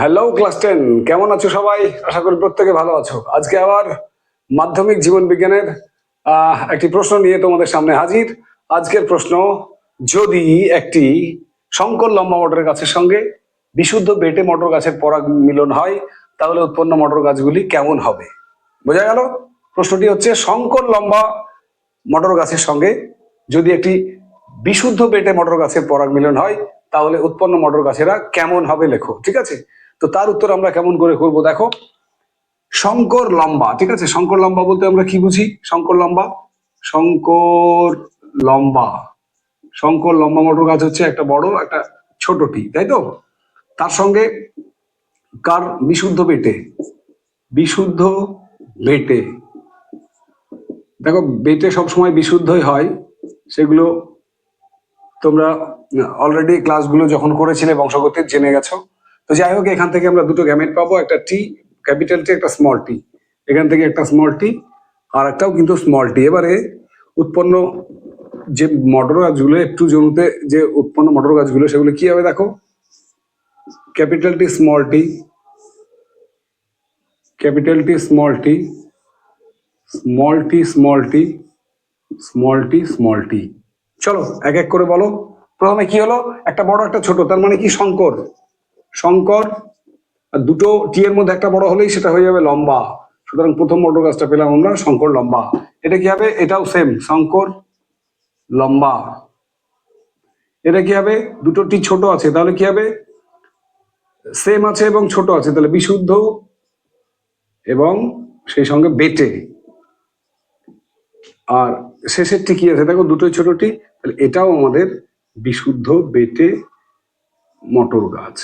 Hello class 10, কেমন আছো সবাই? আশা করি প্রত্যেকে ভালো আছো। আজকে আবার মাধ্যমিক জীবন বিজ্ঞানের একটি প্রশ্ন নিয়ে তোমাদের সামনে হাজির। আজকের প্রশ্ন, যদি একটি সংকর লম্বা মটর গাছের সঙ্গে বিশুদ্ধ বেটে মটর গাছের পরাগ মিলন হয় তাহলে উৎপন্ন মটর গাছগুলি কেমন হবে? বোঝা গেল? প্রশ্নটি হচ্ছে, সংকর লম্বা মটর গাছের সঙ্গে যদি একটি বিশুদ্ধ বেটে মটর গাছের পরাগ মিলন হয় তাহলে উৎপন্ন মটর গাছেরা কেমন হবে লেখো। ঠিক আছে, তো তার উত্তর আমরা কেমন করে করব দেখো। সংকর লম্বা, ঠিক আছে, সংকর লম্বা বলতে আমরা কি বুঝি? সংকর লম্বা, সংকর লম্বা, সংকর লম্বা মটর গাছ হচ্ছে একটা বড় একটা ছোটটি, তাই তো? তার সঙ্গে কার বিশুদ্ধ বেটে, বিশুদ্ধ বেটে, দেখো বেটে সবসময় বিশুদ্ধই হয়, সেগুলো তোমরা অলরেডি ক্লাসগুলো যখন করেছিলে বংশগতির জেনে গেছো। তো যাই হোক, এখান থেকে আমরা দুটো গ্যামেট পাবো, একটা টি ক্যাপিটাল টি, একটা স্মল টি। এখান থেকে একটা স্মল টি আর একটাও কিন্তু স্মল টি। এবারে উৎপন্ন যে মটর গাছগুলো, একটু জমিতে যে উৎপন্ন মটর গাছগুলো, সেগুলো কি হবে দেখো। Capital T small tea, capital T small tea, small tea small tea, small tea small tea. চলো এক এক করে বলো। প্রথমে কি হলো, একটা বড় একটা ছোট, তার মানে কি সংকর, সংকর। আর দুটো টি এর মধ্যে একটা বড় হলেই সেটা হয়ে যাবে লম্বা। সুতরাং প্রথম মটর গাছটা পেলাম আমরা সংকর লম্বা। এটা কি হবে? এটাও সেম, সংকর লম্বা। এটা কি হবে? দুটো টি ছোট আছে, তাহলে কি হবে? সেম আছে এবং ছোট আছে, তাহলে বিশুদ্ধ এবং সেই সঙ্গে বেটে। আর শেষের টি কি আছে দেখো, দুটোই ছোট টি, তাহলে এটাও আমাদের বিশুদ্ধ বেটে মটর গাছ।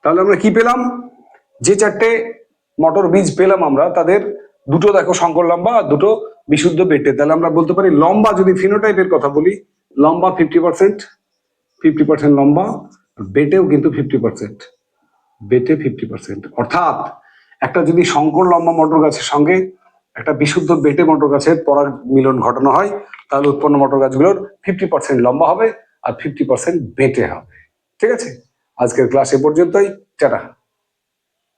তাহলে আমরা কি পেলাম? যে চারটে মটর বীজ পেলাম আমরা, তাদের দুটো দেখো সংকর লম্বা আর দুটো বিশুদ্ধ বেটে। তাহলে আমরা বলতে পারি লম্বা, যদি ফিনোটাইপের কথা বলি, লম্বা 50%, 50% লম্বা। বেটেও কিন্তু 50%, বেটে 50%। অর্থাৎ একটা যদি সংকর লম্বা মটর গাছের সঙ্গে একটা বিশুদ্ধ বেটে মটর গাছের পরাগ মিলন ঘটানো হয় তাহলে উৎপন্ন মটর গাছগুলোর 50% লম্বা হবে আর 50% বেটে হবে। ঠিক আছে, আজকের ক্লাস এ পর্যন্তই। টাটা।